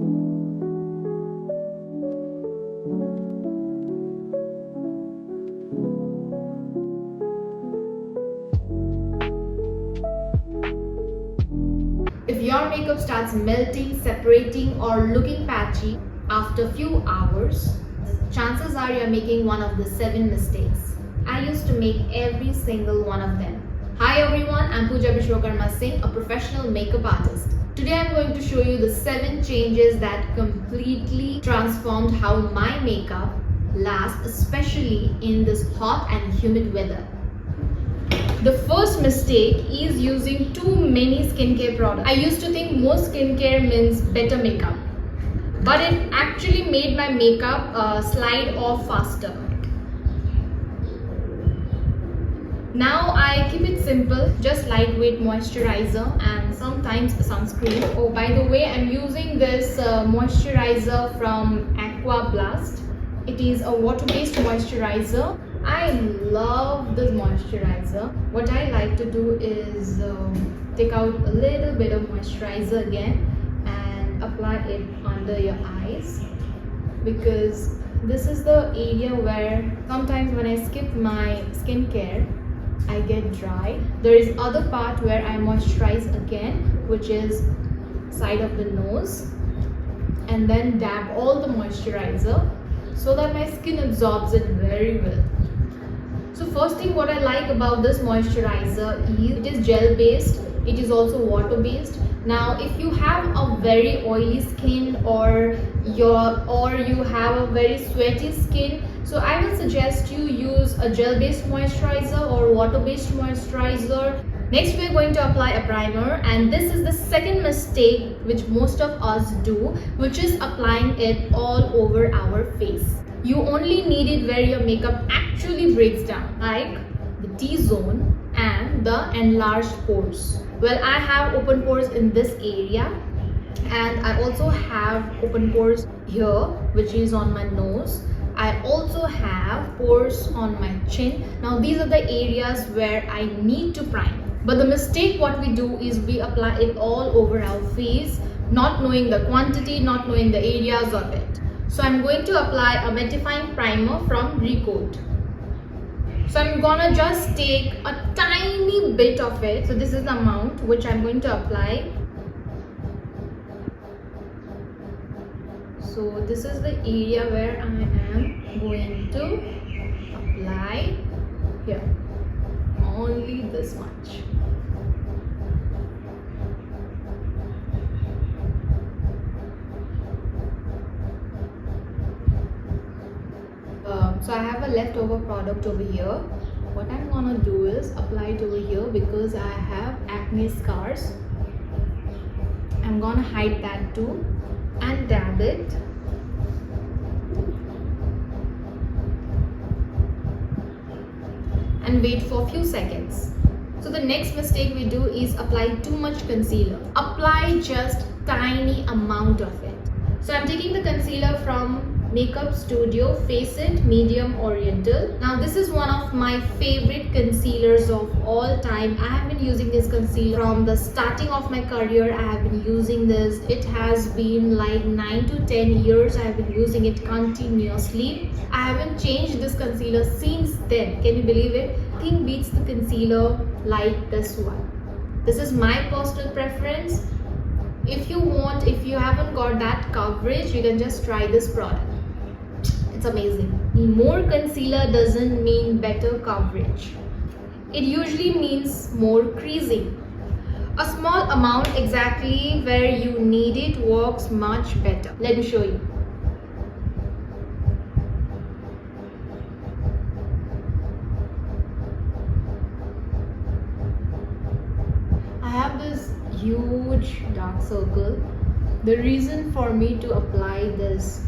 If your makeup starts melting, separating or looking patchy after few hours, chances are you're making one of the 7 mistakes. I used to make every single one of them. Hi everyone, I'm Puja Biswakarma, a professional makeup artist. Today I'm going to show you the 7 changes that completely transformed how my makeup lasts, especially in this hot and humid weather. The first mistake is using too many skincare products. I used to think more skincare means better makeup, but it actually made my makeup slide off faster. Now I keep it simple, just lightweight moisturizer and sometimes sunscreen. Oh, by the way, I'm using this moisturizer from Aqua. It is a water-based moisturizer. I love this moisturizer. What I like to do is take out a little bit of moisturizer again and apply it under your eyes, because this is the area where sometimes when I skip my skincare I get dry. There is other part where I moisturize again, which is side of the nose, and then dab all the moisturizer so that my skin absorbs it very well. So first thing what I like about this moisturizer is it is gel based, it is also water based. Now if you have a very oily skin or you have a very sweaty skin, so I will suggest you use a gel based moisturizer or water based moisturizer. Next we are going to apply a primer, and this is the second mistake which most of us do, which is applying it all over our face. You only need it where your makeup actually breaks down, like the T-zone and the enlarged pores. Well, I have open pores in this area, and I also have open pores here, which is on my nose. I also have pores on my chin. Now these are the areas where I need to prime. But the mistake what we do is we apply it all over our face, not knowing the quantity, not knowing the areas of it. So I'm going to apply a mattifying primer from Recode. So I'm gonna just take a tiny bit of it. So this is the amount which I'm going to apply. So this is the area where I am going to apply here. Only this much. So I have a leftover product over here. What I'm gonna do is apply it over here because I have acne scars. I'm gonna hide that too and dab it. And wait for a few seconds. So the next mistake we do is apply too much concealer. Apply just tiny amount of it. So I'm taking the concealer from Makeup Studio Face It Medium Oriental. Now this is one of my favorite concealers of all time. I have been using this concealer from the starting of my career. I have been using this. It has been like 9 to 10 years I have been using it continuously. I haven't changed this concealer since then. Can you believe it? Nothing beats the concealer like this one. This is my personal preference. If you haven't got that coverage, you can just try this product. It's amazing. More concealer doesn't mean better coverage. It usually means more creasing. A small amount exactly where you need it works much better. Let me show you. I have this huge dark circle. The reason for me to apply this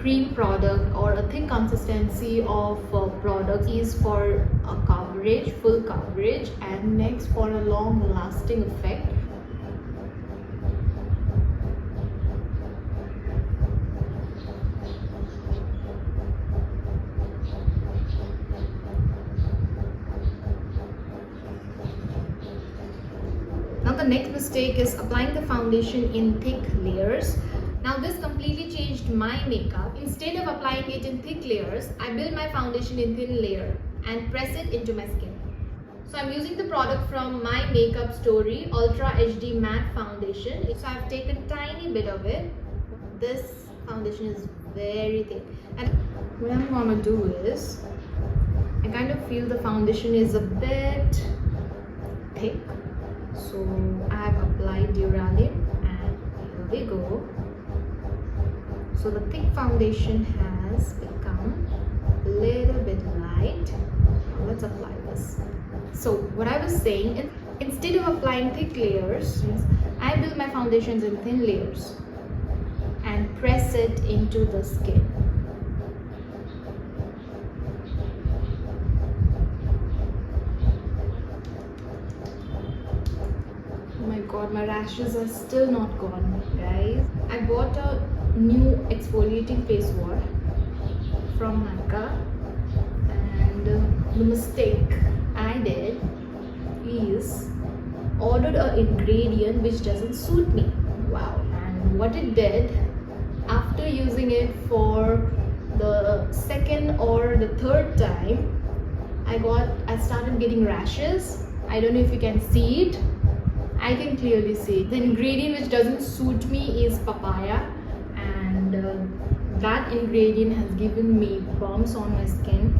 cream product or a thick consistency of product is for a coverage, full coverage, and next for a long lasting effect. Now the next mistake is applying the foundation in thick layers. Now this completely changed my makeup. Instead of applying it in thick layers, I build my foundation in thin layer and press it into my skin. So I'm using the product from My Makeup Story Ultra HD Matte Foundation. So I've taken a tiny bit of it. This foundation is very thick. And what I'm gonna do is, I kind of feel the foundation is a bit thick. So I have applied Duralin and here we go. So the thick foundation has become a little bit light. Now let's apply this. So what I was saying, instead of applying thick layers, I build my foundations in thin layers and press it into the skin. Oh my god, my rashes are still not gone, guys. I bought a new exfoliating face wash from Aqua, and the mistake I did is ordered an ingredient which doesn't suit me. Wow. And what it did, after using it for the second or the third time, I started getting rashes. I don't know if you can see it. I can clearly see it. The ingredient which doesn't suit me is papaya, and that ingredient has given me bumps on my skin.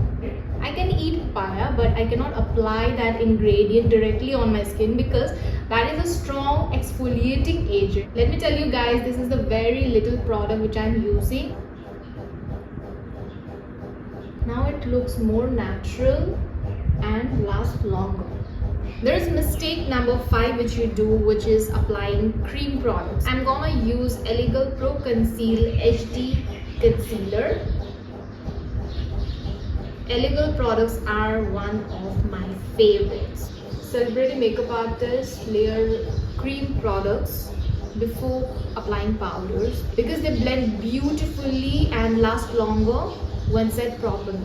I can eat papaya, but I cannot apply that ingredient directly on my skin because that is a strong exfoliating agent. Let me tell you guys, this is the very little product which I'm using. Now it looks more natural and lasts longer. There is mistake number 5 which you do, which is applying cream products. I'm gonna use Elegal Pro Conceal HD Concealer. Elegal products are one of my favorites. Celebrity makeup artists layer cream products before applying powders because they blend beautifully and last longer when set properly.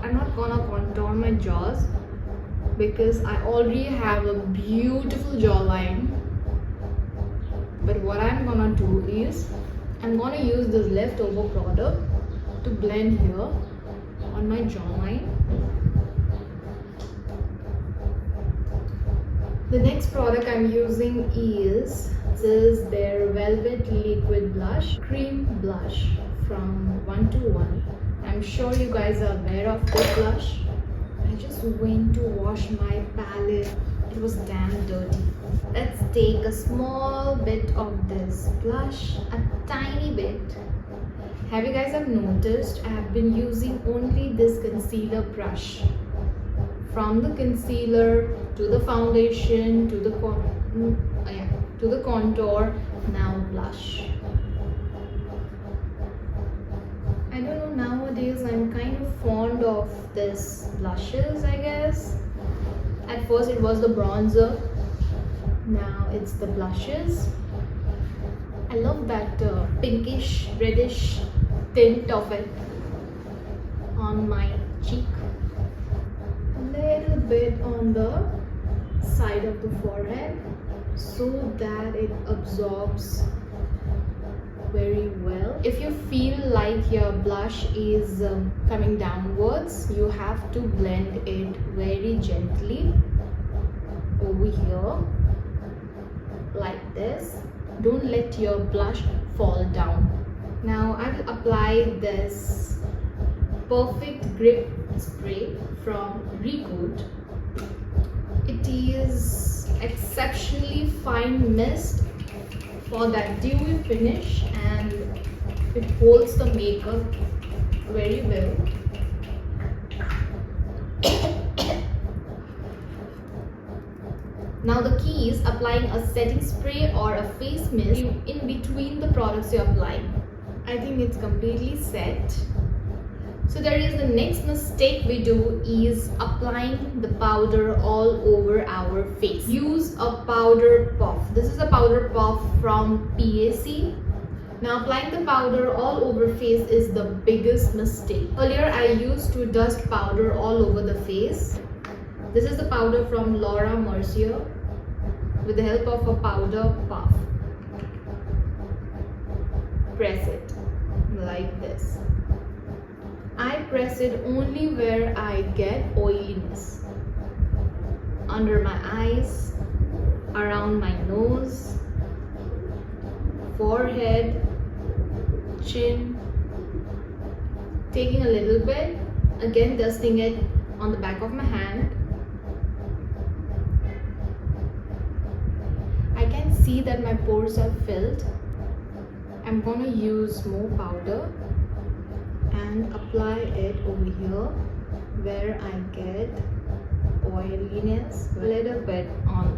I'm not gonna contour my jaws because I already have a beautiful jawline. But what I'm gonna do is, I'm gonna use this leftover product to blend here on my jawline. The next product I'm using is their Velvet Liquid Blush, Cream Blush from 121. I'm sure you guys are aware of this blush. I just went to wash my palette. It was damn dirty. Let's take a small bit of this blush, a tiny bit. Have you guys have noticed I have been using only this concealer brush? From the concealer to the foundation to the contour, now blush. I don't know, nowadays I'm kind of fond of this blushes, I guess. At first it was the bronzer, now it's the blushes. I love that pinkish reddish tint of it on my cheek. A little bit on the side of the forehead so that it absorbs very well. If you feel like your blush is coming downwards, you have to blend it very gently over here like this. Don't let your blush fall down. Now I will apply this Perfect Grip spray from Recoat. It is exceptionally fine mist for that dewy finish, and it holds the makeup very well. Now the key is applying a setting spray or a face mist in between the products you're applying. I think it's completely set. So there is the next mistake we do is applying the powder all over our face. Use a powder puff. This is a powder puff from PAC. Now applying the powder all over face is the biggest mistake. Earlier I used to dust powder all over the face. This is the powder from Laura Mercier with the help of a powder puff. Press it like this. I press it only where I get oiliness. Under my eyes, around my nose, forehead, chin. Taking a little bit, again dusting it on the back of my hand. I can see that my pores are filled. I'm gonna use more powder and apply it over here where I get oiliness, a little bit on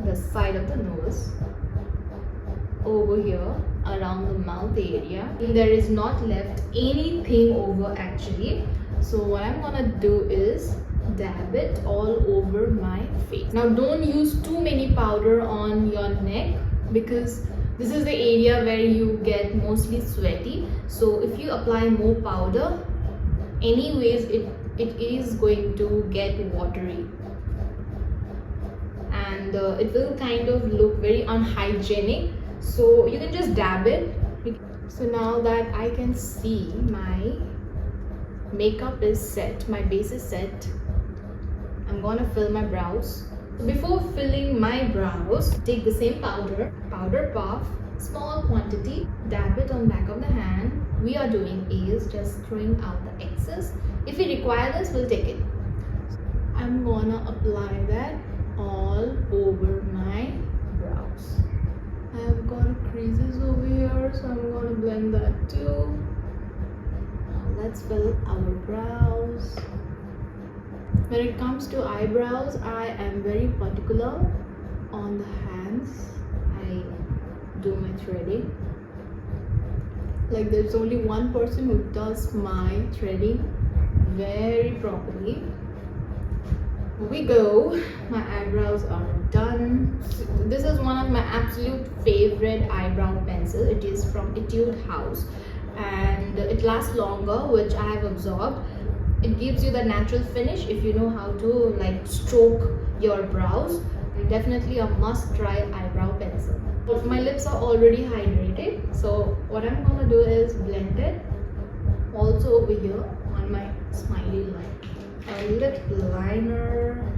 the side of the nose, over here around the mouth area. There is not left anything over actually. So what I'm gonna do is dab it all over my face. Now don't use too many powder on your neck because this is the area where you get mostly sweaty. So if you apply more powder, anyways it is going to get watery and it will kind of look very unhygienic. So you can just dab it. So now that I can see my makeup is set, my base is set, I'm gonna fill my brows. Before filling my brows, take the same powder puff, small quantity, dab it on back of the hand. We are doing is just throwing out the excess. If we require this, we'll take it. I'm gonna apply that all over my brows. I've got creases over here, so I'm gonna blend that too. Now let's fill our brows. When it comes to eyebrows, I am very particular on the hands. I do my threading. Like there's only one person who does my threading very properly. Here we go. My eyebrows are done. This is one of my absolute favorite eyebrow pencil. It is from Etude House and it lasts longer, which I have absorbed. It gives you the natural finish if you know how to like stroke your brows. Definitely a must try eyebrow pencil. My lips are already hydrated, so what I'm gonna do is blend it also over here on my smiley line. A lip liner,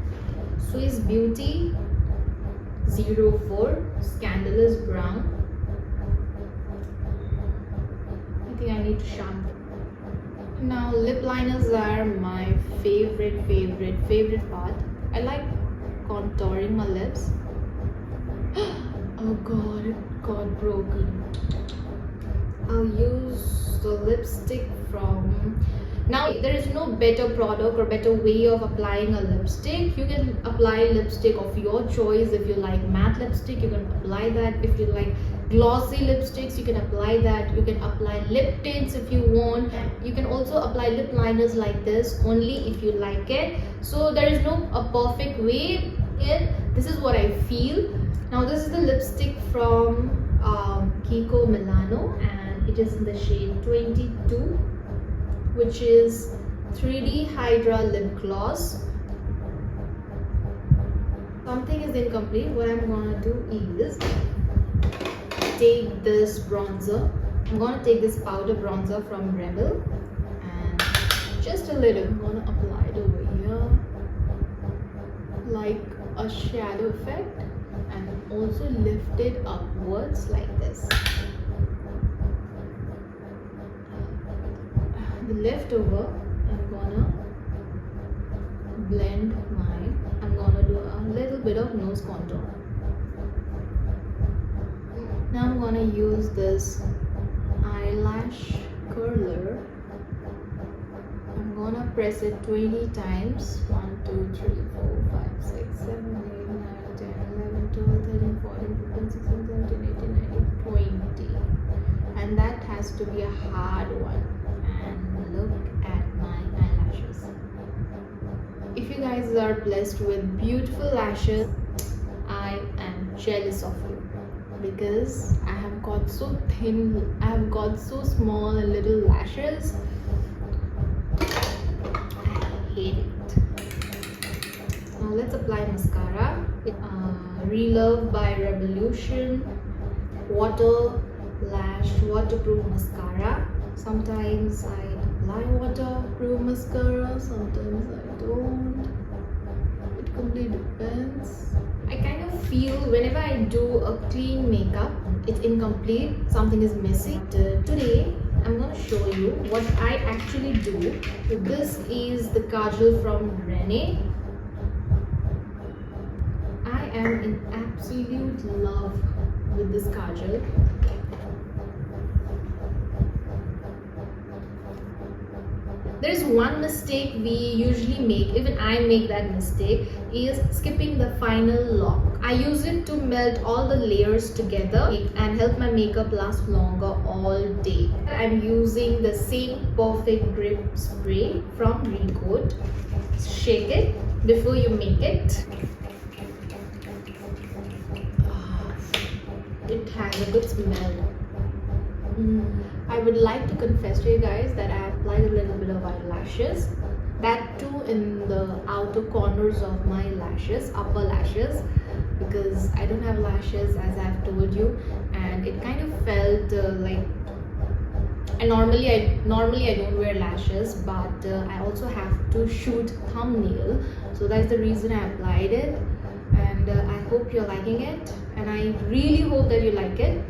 Swiss Beauty 04 Scandalous Brown. I think I need to shampoo. Now lip liners are my favorite part. I like contouring my lips. Oh god, it got broken. I'll use the lipstick from... Now there is no better product or better way of applying a lipstick. You can apply lipstick of your choice. If you like matte lipstick, you can apply that. If you like glossy lipsticks, you can apply that. You can apply lip tints if you want. You can also apply lip liners like this only if you like it. So there is no a perfect way. This is what I feel. Now this is the lipstick from Kiko Milano and it is in the shade 22, which is 3D Hydra Lip Gloss. Something is incomplete. What I'm gonna do is take this bronzer. I'm gonna take this powder bronzer from Rebel and just a little. I'm gonna apply it over here like a shadow effect and also lift it upwards like this. The leftover, I'm gonna blend I'm gonna do a little bit of nose contour. Now I'm gonna use this eyelash curler. I'm gonna press it 20 times. 1, 2, 3, 4, 5, 6, 7, 8, 9, 10, 11, 12, 13, 14, 15, 16, 17, 18, 19, 20. And that has to be a hard one. And look at are blessed with beautiful lashes, I am jealous of you because I have got so thin, I have got so small and little lashes. I hate it. Now let's apply mascara. Relove by Revolution Water Lash Waterproof Mascara. Sometimes I apply waterproof mascara, sometimes I don't. It completely depends. I kind of feel whenever I do a clean makeup, it's incomplete, something is missing. But, today I'm gonna show you what I actually do. So this is the kajal from Rene. I am in absolute love with this kajal. There's one mistake we usually make, even I make that mistake, is skipping the final lock. I use it to melt all the layers together and help my makeup last longer all day. I'm using the same Perfect Grip spray from Recoat. Shake it before you make it. It has a good smell. I would like to confess to you guys that I applied a little bit of eyelashes, that too in the outer corners of my lashes, upper lashes, because I don't have lashes as I've told you, and it kind of felt like, and normally I don't wear lashes, but I also have to shoot thumbnail, so that's the reason I applied it. And I hope you're liking it, and I really hope that you like it.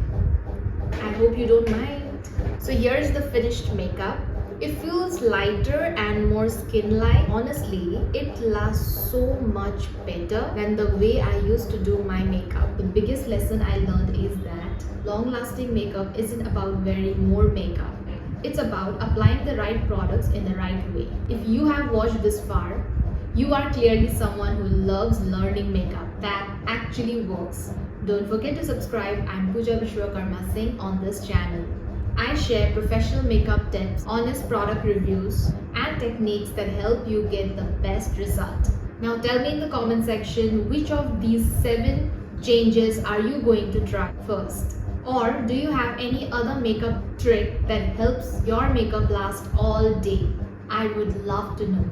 I hope you don't mind. So here's the finished makeup. It feels lighter and more skin-like. Honestly, it lasts so much better than the way I used to do my makeup. The biggest lesson I learned is that long-lasting makeup isn't about wearing more makeup. It's about applying the right products in the right way. If you have watched this far, you are clearly someone who loves learning makeup that actually works. Don't forget to subscribe. I'm Puja Biswakarma Singh on this channel. I share professional makeup tips, honest product reviews, and techniques that help you get the best result. Now tell me in the comment section which of these 7 changes are you going to try first? Or do you have any other makeup trick that helps your makeup last all day? I would love to know.